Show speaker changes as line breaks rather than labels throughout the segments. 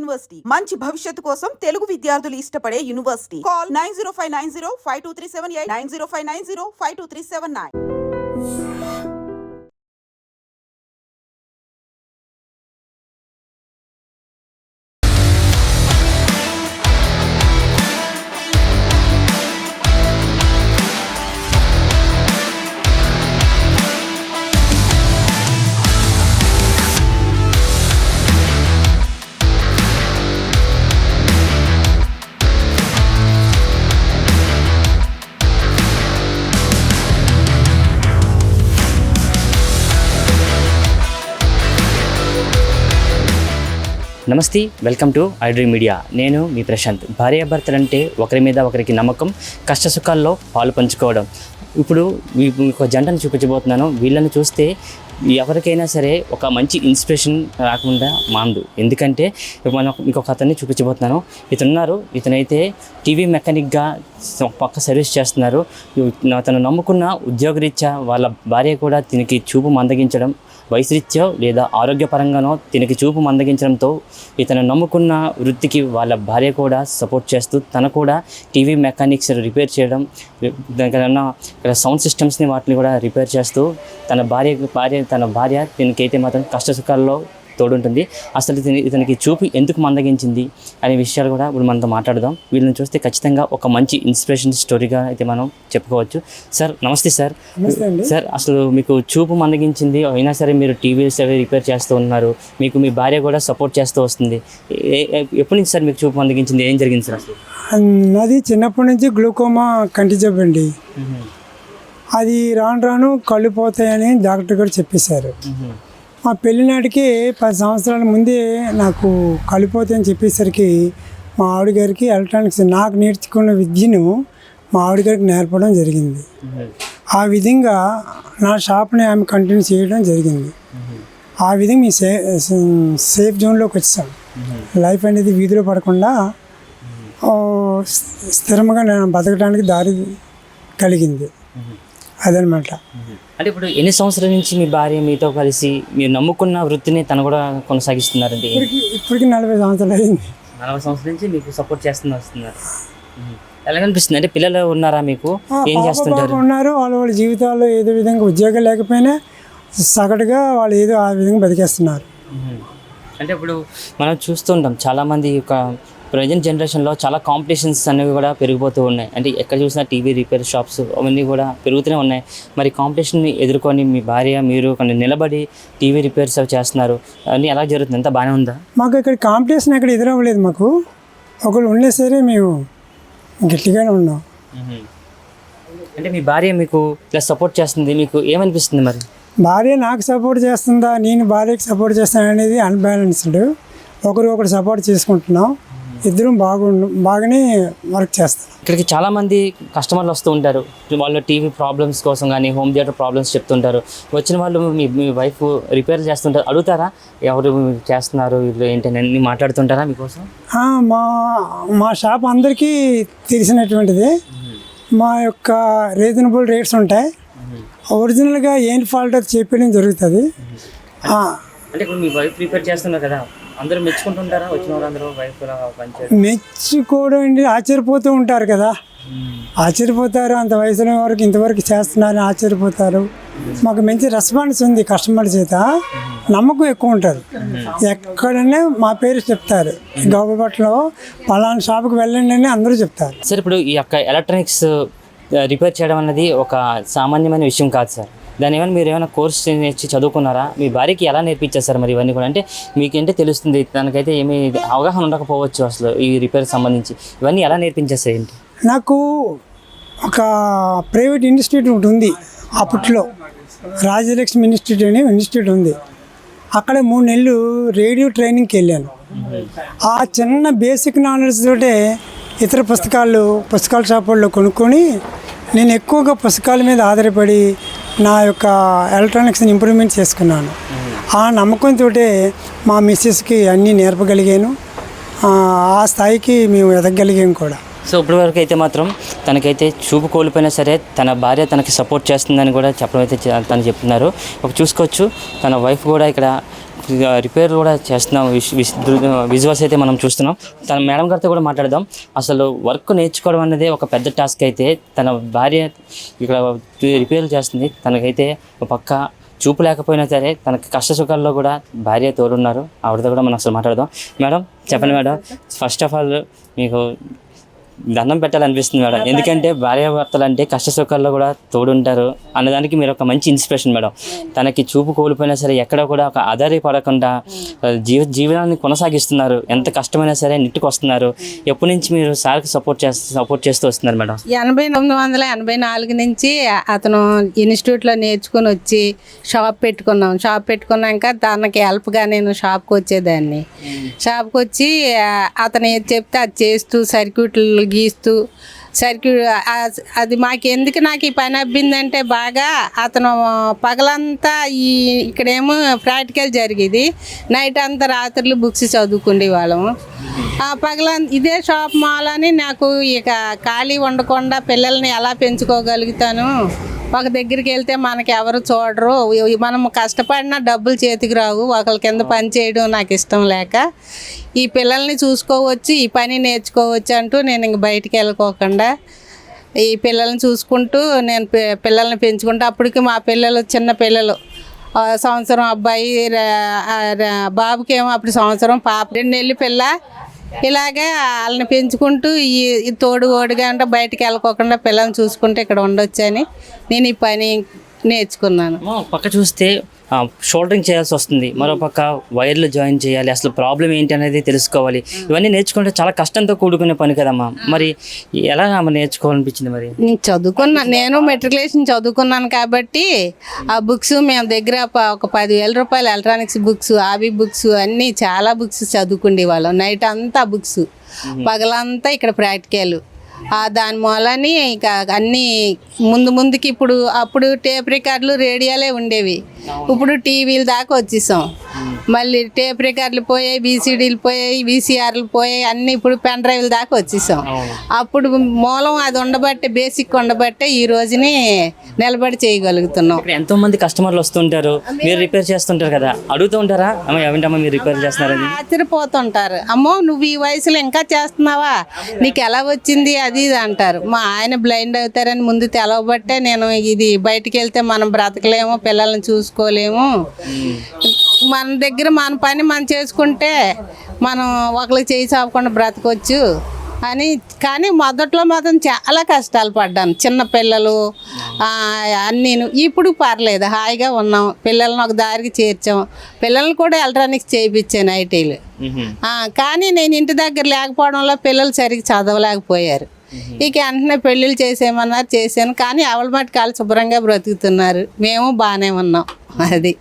University మంచి భవిష్యత్తు కోసం తెలుగు విద్యార్థులు ఇష్టపడే యూనివర్సిటీ. కాల్ 9059052378 9059052379.
నమస్తే, వెల్కమ్ టు ఐడ్రీమ్ మీడియా. నేను మీ ప్రశాంత్. భార్యాభర్తలంటే ఒకరి మీద ఒకరికి నమ్మకం, కష్టసుఖాల్లో పాలు పంచుకోవడం. ఇప్పుడు ఒక జంటను చూపించబోతున్నాను. వీళ్ళని చూస్తే ఎవరికైనా సరే ఒక మంచి ఇన్స్పిరేషన్ రాకుండా మాందు. ఎందుకంటే మనం ఇంకొక అతన్ని చూపించబోతున్నాను. ఇతనైతే టీవీ మెకానిక్గా పక్క సర్వీస్ చేస్తున్నారు. తను నమ్ముకున్న ఉద్యోగరీత్యా వాళ్ళ భార్య కూడా దీనికి చూపు మందగించడం, వయసురీత్యా లేదా ఆరోగ్యపరంగానో దీనికి చూపు మందగించడంతో ఇతను నమ్ముకున్న వృత్తికి వాళ్ళ భార్య కూడా సపోర్ట్ చేస్తూ తను కూడా టీవీ మెకానిక్స్ రిపేర్ చేయడం, దానికన్నా ఇక్కడ సౌండ్ సిస్టమ్స్ని వాటిని కూడా రిపేర్ చేస్తూ తన భార్య దీనికైతే మాత్రం కష్టసుఖాల్లో తోడుంటుంది. అసలు ఇతనికి చూపు ఎందుకు మందగించింది అనే విషయాలు కూడా ఇప్పుడు మనతో మాట్లాడదాం. వీళ్ళని చూస్తే ఖచ్చితంగా ఒక మంచి ఇన్స్పిరేషన్ స్టోరీగా అయితే మనం చెప్పుకోవచ్చు. సార్ నమస్తే. సార్ అసలు మీకు చూపు మందగించింది అయినా సరే మీరు టీవీస్ అవి రిపేర్ చేస్తూ ఉన్నారు, మీకు మీ భార్య కూడా సపోర్ట్ చేస్తూ వస్తుంది. ఎప్పటి నుంచి సార్ మీకు చూపు మందగించింది? ఏం జరిగింది సార్? అసలు
నాది చిన్నప్పటి నుంచి గ్లూకోమా కంటి జబ్బు అండి. అది రాను కళ్ళు పోతాయని డాక్టర్ గారు చెప్పేశారు. మా పెళ్ళినాటికి 10 సంవత్సరాల ముందే నాకు కలిపోతాయని చెప్పేసరికి మా ఆవిడ గారికి ఎలక్ట్రానిక్స్ నాకు నేర్చుకున్న విద్యను మా ఆవిడ గారికి నేర్పడం జరిగింది. ఆ విధంగా నా షాప్ని ఆమె కంటిన్యూ చేయడం జరిగింది. ఆ విధంగా మీ సేఫ్ జోన్లోకి వచ్చాం. లైఫ్ అనేది వీధిలో పడకుండా స్థిరంగా నేను బతకడానికి దారి కలిగింది. అదనమాట.
అంటే ఇప్పుడు ఎన్ని సంవత్సరాల నుంచి మీ భార్య మీతో కలిసి మీరు నమ్ముకున్న వృత్తిని తను కూడా కొనసాగిస్తున్నారండి?
ఇప్పటికి 40 సంవత్సరాలు అయింది.
40 సంవత్సరాల నుంచి మీకు సపోర్ట్ వస్తున్నారు. ఎలాగనిపిస్తుంది? అంటే పిల్లలు ఉన్నారా మీకు? ఏం చేస్తుంటారు?
ఉన్నారు. వాళ్ళ జీవితాల్లో ఏదో విధంగా ఉద్యోగం లేకపోయినా సగటుగా వాళ్ళు ఏదో ఆ విధంగా బతికేస్తున్నారు.
అంటే ఇప్పుడు మనం చూస్తుంటాం చాలామంది ఒక ప్రజెంట్ జనరేషన్లో చాలా కాంపిటీషన్స్ అనేవి కూడా పెరిగిపోతూ ఉన్నాయి. అంటే ఎక్కడ చూసినా టీవీ రిపేర్ షాప్స్ అవన్నీ కూడా పెరుగుతూనే ఉన్నాయి. మరి కాంపిటీషన్ని ఎదుర్కొని మీ భార్య మీరు కొన్ని నిలబడి టీవీ రిపేర్స్ అవి చేస్తున్నారు. అవన్నీ ఎలా జరుగుతుంది? అంతా బాగానే ఉందా?
మాకు ఇక్కడ కాంపిటీషన్ ఎక్కడ ఎదురవ్వలేదు. మాకు ఒకళ్ళు ఉండే సరే మేము గట్టిగానే ఉన్నాం.
అంటే మీ భార్య మీకు ఇలా సపోర్ట్ చేస్తుంది, మీకు ఏమనిపిస్తుంది? మరి
భార్య నాకు సపోర్ట్ చేస్తుందా, నేను భార్యకి సపోర్ట్ చేస్తాను అనేది అన్బ్యాలెన్స్డ్. ఒకరు సపోర్ట్ చేసుకుంటున్నాం. ఇద్దరం బాగానే వర్క్ చేస్తాం.
ఇక్కడికి చాలామంది కస్టమర్లు వస్తూ ఉంటారు. వాళ్ళు టీవీ ప్రాబ్లమ్స్ కోసం కానీ హోమ్ థియేటర్ ప్రాబ్లమ్స్ చెప్తుంటారు. వచ్చిన వాళ్ళు మీ వైఫ్ రిపేర్ చేస్తుంటారు, అడుగుతారా ఎవరు చేస్తున్నారు వీళ్ళు ఏంటని అన్ని మాట్లాడుతుంటారా మీకోసం?
మా షాప్ అందరికీ తెలిసినటువంటిది. మా యొక్క రీజనబుల్ రేట్స్ ఉంటాయి. ఒరిజినల్గా ఏంటి ఫాల్ట్ అది చెప్పడం జరుగుతుంది.
అంటే ఇప్పుడు మీ వైఫ్ రిపేర్ చేస్తున్నారు కదా, అందరూ మెచ్చుకుంటుంటారా? వచ్చిన వాళ్ళందరూ వైఫ్
మెచ్చుకోవడం అండి, ఆశ్చర్యపోతూ ఉంటారు కదా. ఆశ్చర్యపోతారు. అంత వయసులో వరకు ఇంతవరకు చేస్తున్నారని ఆశ్చర్యపోతారు. మాకు మంచి రెస్పాన్స్ ఉంది కస్టమర్ చేత. నమ్మకం ఎక్కువ ఉంటుంది. ఎక్కడనే మా పేరు చెప్తారు. గౌబపట్లో పలానా షాప్కి వెళ్ళండి అని అందరూ చెప్తారు.
సార్ ఇప్పుడు ఈ యొక్క ఎలక్ట్రానిక్స్ రిపేర్ చేయడం అనేది ఒక సామాన్యమైన విషయం కాదు సార్. దాని ఏమైనా మీరు ఏమైనా కోర్స్ నేర్చి చదువుకున్నారా? మీ భార్యకి ఎలా నేర్పించారు సార్ మరి ఇవన్నీ కూడా? అంటే మీకేంటే తెలుస్తుంది, తనకైతే ఏమీ అవగాహన ఉండకపోవచ్చు అసలు ఈ రిపేర్ సంబంధించి. ఇవన్నీ ఎలా నేర్పించేస్తారు ఏంటి?
నాకు ఒక ప్రైవేట్ ఇన్స్టిట్యూట్ ఒకటి ఉంది అప్పట్లో, రాజలక్ష్మి ఇన్స్టిట్యూట్ అనే ఇన్స్టిట్యూట్ ఉంది. అక్కడ 3 నెలలు రేడియో ట్రైనింగ్కి వెళ్ళాను. ఆ చిన్న బేసిక్ నాలెడ్జ్ తోటే ఇతర పుస్తకాల షాపుల్లో కొనుక్కొని నేను ఎక్కువగా పుస్తకాల మీద ఆధారపడి నా యొక్క ఎలక్ట్రానిక్స్ని ఇంప్రూవ్మెంట్ చేసుకున్నాను. ఆ నమ్మకంతో మా మిస్సెస్కి అన్నీ నేర్పగలిగాను. ఆ స్థాయికి మేము ఎదగగలిగాము కూడా.
సో ఇప్పటివరకు అయితే మాత్రం తనకైతే చూపు కోల్పోయినా సరే తన భార్య తనకి సపోర్ట్ చేస్తుందని కూడా చెప్పడం అయితే తను చెప్తున్నారు. ఒక చూసుకోవచ్చు తన వైఫ్ కూడా ఇక్కడ రిపేర్ కూడా చేస్తున్నాం. విజువల్స్ అయితే మనం చూస్తున్నాం. తన మేడం గారితో కూడా మాట్లాడదాం. అసలు వర్క్ నేర్చుకోవడం అనేది ఒక పెద్ద టాస్క్ అయితే తన భార్య ఇక్కడ రిపేర్ చేస్తుంది. తనకైతే ఒక పక్క చూపు లేకపోయినా సరే తనకి కష్ట సుఖాల్లో కూడా భార్య తోడున్నారు. ఆవిడతో కూడా మనం అసలు మాట్లాడదాం. మేడం చెప్పండి మేడం, ఫస్ట్ ఆఫ్ ఆల్ మీకు దండం పెట్టాలనిపిస్తుంది మేడం. ఎందుకంటే భార్యాభర్తలు అంటే కష్ట సుఖాల్లో కూడా తోడుంటారు అన్నదానికి మీరు ఒక మంచి ఇన్స్పిరేషన్ మేడం. తనకి చూపు కోల్పోయినా సరే ఎక్కడ కూడా ఒక ఆధారపడకుండా జీవనాన్ని కొనసాగిస్తున్నారు. ఎంత కష్టమైనా సరే నెట్టుకొస్తున్నారు. ఎప్పటి నుంచి మీరు సార్కి సపోర్ట్ చేస్తూ వస్తున్నారు మేడం?
1984 నుంచి అతను ఇన్స్టిట్యూట్లో నేర్చుకుని వచ్చి షాప్ పెట్టుకున్నాక తనకి హెల్ప్గా నేను షాప్కి వచ్చేదాన్ని. షాప్కి వచ్చి అతను ఏది చెప్తే అది చేస్తూ సర్క్యూట్లు గీస్తూ అది నాకు ఈ పని అబ్బిందంటే బాగా అతను పగలంతా ఇక్కడేమో ప్రాక్టికల్ జరిగేది, నైట్ అంతా రాత్రులు బుక్స్ చదువుకునే వాళ్ళము. ఇదే షాప్ మాలని నాకు ఇక ఖాళీ ఉండకుండా పిల్లల్ని ఎలా పెంచుకోగలుగుతాను, ఒక దగ్గరికి వెళ్తే మనకి ఎవరు చూడరు, మనం కష్టపడినా డబ్బులు చేతికి రావు, ఒకరి కింద పని చేయడం నాకు ఇష్టం లేక ఈ పిల్లల్ని చూసుకోవచ్చు, ఈ పని నేర్చుకోవచ్చు అంటూ నేను ఇంక బయటికి వెళ్ళకోకుండా ఈ పిల్లల్ని చూసుకుంటూ నేను పిల్లల్ని పెంచుకుంటూ అప్పటికి మా పిల్లలు చిన్న పిల్లలు, సంవత్సరం అబ్బాయి, బాబుకి ఏమో అప్పుడు సంవత్సరం, పాప 2 నెలల పిల్ల. ఇలాగే వాళ్ళని పెంచుకుంటూ ఈ తోడు ఓడిగా అంటే బయటికి వెళ్ళకోకుండా పిల్లల్ని చూసుకుంటే ఇక్కడ ఉండొచ్చని నేను ఈ పని నేర్చుకున్నాను.
పక్క చూస్తే షోల్డరింగ్ చేయాల్సి వస్తుంది, మరో పక్క వైర్లు జాయిన్ చేయాలి, అసలు ప్రాబ్లం ఏంటి అనేది తెలుసుకోవాలి. ఇవన్నీ నేర్చుకుంటే చాలా కష్టంతో కూడుకునే పని కదమ్మా. మరి ఎలా నేర్చుకోవాలనిపించింది? మరి
నేను మెట్రికులేషన్ చదువుకున్నాను కాబట్టి ఆ బుక్స్ మేము దగ్గర ఒక 10,000 రూపాయలు ఎలక్ట్రానిక్స్ బుక్స్, ఆబీ బుక్స్ అన్నీ చాలా బుక్స్ చదువుకుండే వాళ్ళం. నైట్ అంతా బుక్స్, పగలంతా ఇక్కడ ప్రాక్టికల్. దాని మూలని ఇక అన్నీ ముందుకి అప్పుడు టేప్ రికార్డులు, రేడియోలే ఉండేవి. ఇప్పుడు టీవీలు దాకా వచ్చేసాం. మళ్ళీ టేప్ రికార్డులు పోయాయి, బీసీడీలు పోయాయి, వీసీఆర్లు పోయాయి, అన్నీ ఇప్పుడు పెన్ డ్రైవ్ల దాకా వచ్చేసాం. అప్పుడు మూలం అది ఉండబట్టే, బేసిక్ ఉండబట్టే ఈ రోజుని నిలబడి చేయగలుగుతున్నాం.
ఎంతో మంది కస్టమర్లు వస్తుంటారు, మీరు రిపేర్ చేస్తుంటారు కదా, అడుగుతూ ఉంటారా ఏమిటమ్మా మీరు రిపేర్ చేస్తున్నారని?
ఆశ్చర్యపోతుంటారు. అమ్మో నువ్వు ఈ వయసులో ఇంకా చేస్తున్నావా, నీకు ఎలా వచ్చింది అది ఇది అంటారు. మా ఆయన బ్లైండ్ అవుతారని ముందు తెలవబట్టే నేను ఇది బయటికి వెళ్తే మనం బ్రతకలేము, పిల్లల్ని చూసుకోలేము, మన దగ్గర మన పని మనం చేసుకుంటే మనం ఒకరికి చేయి చాపకుండా బ్రతకొచ్చు అని. కానీ మొదట్లో మాత్రం చాలా కష్టాలు పడ్డాను. చిన్న పిల్లలు అన్నీ. ఇప్పుడు పర్లేదు, హాయిగా ఉన్నాం. పిల్లల్ని ఒక దారికి చేర్చాం. పిల్లల్ని కూడా ఎలక్ట్రానిక్స్ చేయించాను, ఐటీలు. కానీ నేను ఇంటి దగ్గర లేకపోవడంలో పిల్లలు సరిగ్గా చదవలేకపోయారు. ఇక వెంటనే పెళ్ళిళ్ళు చేసేయమన్నారు, చేశాను. కానీ అవల మట్టుకు వాళ్ళు శుభ్రంగా బ్రతుకుతున్నారు, మేము బాగానే ఉన్నాం. అది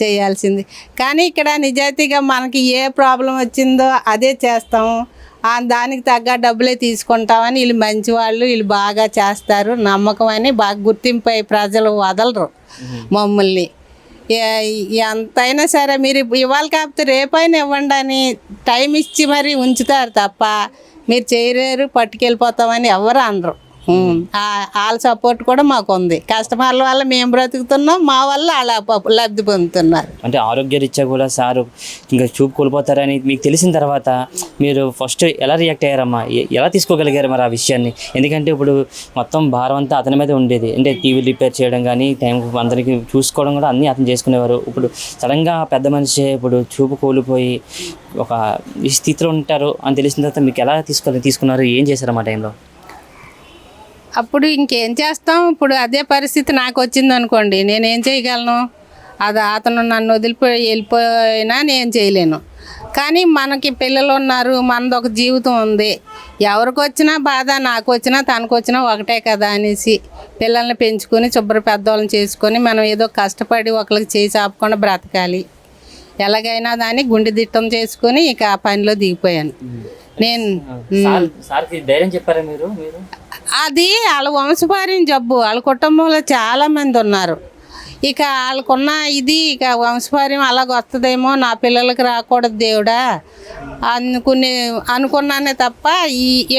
చేయాల్సింది. కానీ ఇక్కడ నిజాయితీగా మనకి ఏ ప్రాబ్లం వచ్చిందో అదే చేస్తాము, దానికి తగ్గ డబ్బులే తీసుకుంటామని వీళ్ళు మంచివాళ్ళు, వీళ్ళు బాగా చేస్తారు, నమ్మకం అని బాగా గుర్తింపు అయ్యి ప్రజలు వదలరు మమ్మల్ని. ఎంతైనా సరే మీరు ఇవాళ కాకపోతే రేపైనా ఇవ్వండి అని టైం ఇచ్చి మరీ ఉంచుతారు తప్ప మీరు చేయలేరు, పట్టుకెళ్ళిపోతామని ఎవరు అనరు. వాళ్ళ సపోర్ట్ కూడా మాకు ఉంది. కస్టమర్ల వల్ల మేము బ్రతుకుతున్నాం, మా వల్ల వాళ్ళ లబ్ధి పొందుతున్నారు.
అంటే ఆరోగ్యరీత్యా కూడా సారు ఇంకా చూపు కోల్పోతారని మీకు తెలిసిన తర్వాత మీరు ఫస్ట్ ఎలా రియాక్ట్ అయ్యారమ్మా, ఎలా తీసుకోగలిగారు మరి ఆ విషయాన్ని? ఎందుకంటే ఇప్పుడు మొత్తం భారం అంతా అతని మీద ఉండేది. అంటే టీవీ రిపేర్ చేయడం కానీ, టైంకి అందరికీ చూసుకోవడం కూడా అన్నీ అతను చేసుకునేవారు. ఇప్పుడు సడన్గా పెద్ద మనిషి ఇప్పుడు చూపు కోల్పోయి ఒక ఈ స్థితిలో ఉంటారు అని తెలిసిన తర్వాత మీకు ఎలా తీసుకున్నారు, ఏం చేశారు ఆ టైంలో?
అప్పుడు ఇంకేం చేస్తాం, ఇప్పుడు అదే పరిస్థితి నాకు వచ్చింది అనుకోండి, నేనేం చేయగలను? అతను నన్ను వెళ్ళిపోయినా నేను చేయలేను. కానీ మనకి పిల్లలు ఉన్నారు, మనది ఒక జీవితం ఉంది. ఎవరికి వచ్చినా బాధ, నాకు వచ్చినా తనకు వచ్చినా ఒకటే కదా అనేసి పిల్లల్ని పెంచుకొని శుభ్ర పెద్దవాళ్ళని చేసుకొని మనం ఏదో కష్టపడి ఒకరికి చేయి చాపకుండా బ్రతకాలి. ఎలాగైనా దాన్ని గుండె దిట్టం చేసుకొని ఇక ఆ పనిలో దిగిపోయాను నేను.
ధైర్యం చెప్పారా మీరు?
అది వాళ్ళ వంశపార్యం జబ్బు, వాళ్ళ కుటుంబంలో చాలామంది ఉన్నారు. ఇక వాళ్ళకున్న ఇది ఇక వంశపార్యం అలాగ వస్తుందేమో, నా పిల్లలకి రాకూడదు దేవుడా అనుకున్నానే తప్ప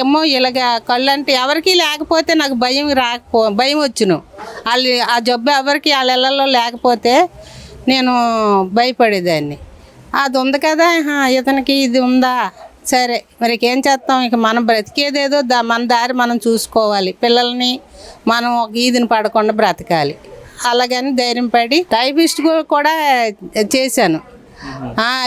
ఏమో ఇలాగ కళ్ళు అంటే ఎవరికి లేకపోతే నాకు భయం వచ్చును. వాళ్ళు ఆ జబ్బు ఎవరికి వాళ్ళ ఇళ్ళల్లో లేకపోతే నేను భయపడేదాన్ని. అది ఉంది కదా, ఇతనికి ఇది ఉందా, సరే మరి ఏం చేస్తాం, ఇక మనం బ్రతికేదేదో మన దారి మనం చూసుకోవాలి, పిల్లల్ని మనం ఒక ఈదిని పడకుండా బ్రతకాలి. అలాగని ధైర్యం పడి టైపిస్ట్ కూడా చేశాను.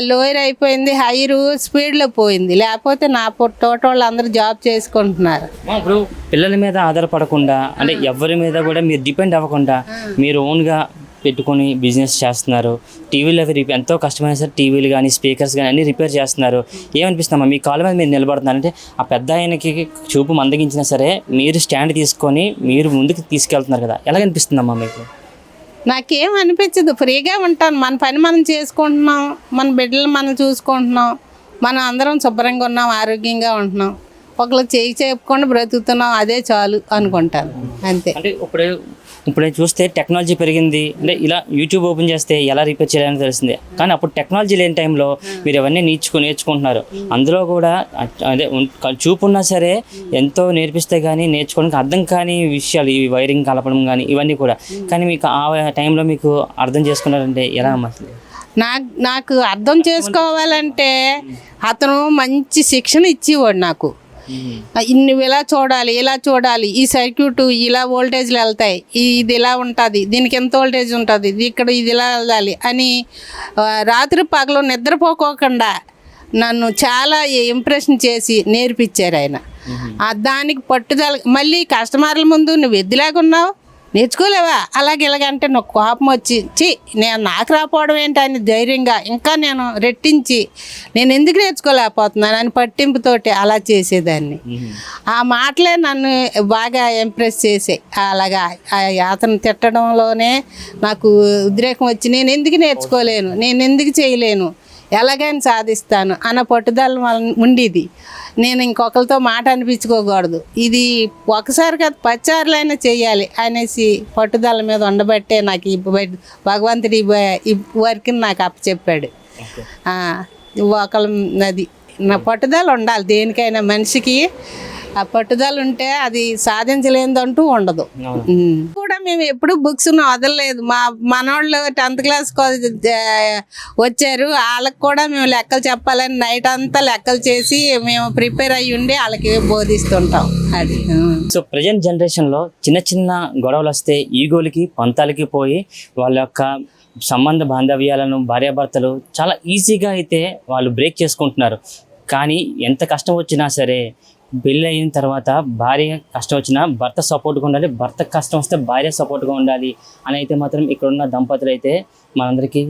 లోయర్ అయిపోయింది, హైరు స్పీడ్లో పోయింది, లేకపోతే నా తోట వాళ్ళు అందరూ జాబ్ చేసుకుంటున్నారు.
ఇప్పుడు పిల్లల మీద ఆధారపడకుండా, అంటే ఎవరి మీద కూడా మీరు డిపెండ్ అవ్వకుండా మీరు ఓన్గా పెట్టుకొని బిజినెస్ చేస్తున్నారు. టీవీలు అవి ఎంతో కష్టమైన సరే టీవీలు కానీ స్పీకర్స్ కానీ అన్నీ రిపేర్ చేస్తున్నారు. ఏమనిపిస్తుందమ్మా, మీ కాళ్ళ మీద మీరు నిలబడుతున్నారంటే ఆ పెద్ద ఆయనకి చూపు మందగించినా సరే మీరు స్టాండ్ తీసుకొని మీరు ముందుకు తీసుకెళ్తున్నారు కదా, ఎలాగనిపిస్తుందమ్మా మీకు?
నాకేం అనిపించదు, ఫ్రీగా ఉంటాను, మన పని మనం చేసుకుంటున్నాం, మన బిడ్డలు మనం చూసుకుంటున్నాం, మనం అందరం శుభ్రంగా ఉన్నాం, ఆరోగ్యంగా ఉంటున్నాం, ఒకళ్ళు చేయి చెప్పుకొని బ్రతుకుతున్నాం, అదే చాలు అనుకుంటాను అంతే.
అంటే ఇప్పుడు చూస్తే టెక్నాలజీ పెరిగింది, అంటే ఇలా యూట్యూబ్ ఓపెన్ చేస్తే ఎలా రిపేర్ చేయాలని తెలిసిందే. కానీ అప్పుడు టెక్నాలజీ లేని టైంలో మీరు అవన్నీ నేర్చుకుంటున్నారు. అందులో కూడా అదే చూపు ఉన్నా సరే ఎంతో నేర్పిస్తే కానీ నేర్చుకోవడానికి అర్థం కాని విషయాలు, ఈ వైరింగ్ కలపడం కానీ ఇవన్నీ కూడా. కానీ మీకు ఆ టైంలో మీకు అర్థం చేసుకున్నారంటే ఎలా అమ్మా?
నాకు అర్థం చేసుకోవాలంటే అతను మంచి శిక్షణ ఇచ్చేవాడు నాకు. నువ్వు ఇలా చూడాలి, ఈ సర్క్యూట్ ఇలా వోల్టేజ్లు వెళ్తాయి, ఇది ఇలా ఉంటుంది, దీనికి ఎంత వోల్టేజ్ ఉంటుంది, ఇక్కడ ఇది ఇలా వెళ్ళాలి అని రాత్రి పగలు నిద్రపోకోకుండా నన్ను చాలా ఇంప్రెషన్ చేసి నేర్పించారు ఆయన. దానికి పట్టుదల, మళ్ళీ కస్టమర్ల ముందు నువ్వు ఎద్దులాగున్నావు, నేర్చుకోలేవా, ఇలాగంటే నాకు కోపం వచ్చి నాకు రాకపోవడం ఏంటి అని ధైర్యంగా ఇంకా నేను రెట్టించి నేను ఎందుకు నేర్చుకోలేకపోతున్నాను అని పట్టింపుతోటి అలా చేసేదాన్ని. ఆ మాటలే నన్ను బాగా ఇంప్రెస్ చేసాయి. అలాగా అతను తిట్టడంలోనే నాకు ఉద్రేకం వచ్చి నేను ఎందుకు నేర్చుకోలేను, నేను ఎందుకు చేయలేను, ఎలాగైనా సాధిస్తాను అన్న పట్టుదల ఉండేది. నేను ఇంకొకరితో మాట అనిపించుకోకూడదు, ఇది ఒకసారి కాదు 10 సార్లైనా చెయ్యాలి అనేసి పట్టుదల మీద ఉండబట్టే నాకు ఈ భగవంతుడి ఈ వర్క్ని నాకు అప్పచెప్పాడు. అది నా పట్టుదల ఉండాలి దేనికైనా, మనిషికి ఆ పట్టుదల ఉంటే అది సాధించలేదంటూ ఉండదు. కూడా మేము ఎప్పుడు బుక్స్ వదలలేదు. మా మనోళ్ళు 10th క్లాస్ వచ్చారు, వాళ్ళకి కూడా మేము లెక్కలు చెప్పాలని నైట్ అంతా లెక్కలు చేసి మేము ప్రిపేర్ అయ్యి ఉండి వాళ్ళకి బోధిస్తుంటాం. అది
సో ప్రజెంట్ జనరేషన్లో చిన్న చిన్న గొడవలు వస్తే ఈగోలకి పంతాలకి పోయి వాళ్ళ యొక్క సంబంధ బాంధవ్యాలను భార్యాభర్తలు చాలా ఈజీగా అయితే వాళ్ళు బ్రేక్ చేసుకుంటున్నారు. కానీ ఎంత కష్టం వచ్చినా సరే పెళ్ళి అయిన తర్వాత భార్య కష్టం వచ్చినా భర్త సపోర్ట్గా ఉండాలి, భర్తకు కష్టం వస్తే భార్య సపోర్ట్గా ఉండాలి అని అయితే మాత్రం ఇక్కడున్న దంపతులు అయితే మనందరికీ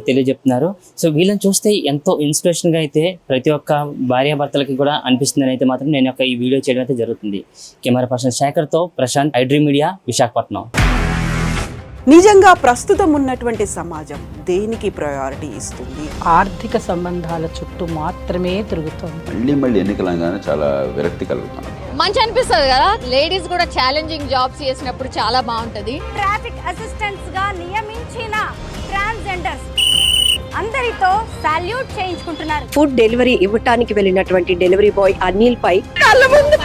తెలియజెప్తున్నారు. సో వీళ్ళని చూస్తే ఎంతో ఇన్స్పిరేషన్గా అయితే ప్రతి ఒక్క భార్యాభర్తలకి కూడా అనిపిస్తుందని అయితే మాత్రం నేను ఈ వీడియో చేయడం అయితే జరుగుతుంది. కెమెరా పర్సన్ శేఖర్తో ప్రశాంత్, ఐడ్రీమ్ మీడియా, విశాఖపట్నం.
నిజంగా ప్రస్తుతం ఉన్నటువంటి సమాజం దేనికి ప్రయారిటీ ఇస్తుంది?
ఆర్థిక సంబంధాల చుట్టూ మాత్రమే తిరుగుతుంది.
మళ్ళీ ఎన్నికలంగానే చాలా విరక్తి కలుగుతాను.
మంచి అనిపిస్తుంది కదా, లేడీస్ కూడా ఛాలెంజింగ్ జాబ్స్ చేసినప్పుడు చాలా బాగుంటది.
ట్రాఫిక్ అసిస్టెంట్స్ గా నియమించిన ట్రాన్స్జెండర్స్ అందరితో సాల్యూట్ చేయించుకుంటున్నారు.
ఫుడ్ డెలివరీ ఇవ్వటానికి వెళ్ళినటువంటి డెలివరీ బాయ్ అనిల్ పై కళ్ళ ముందు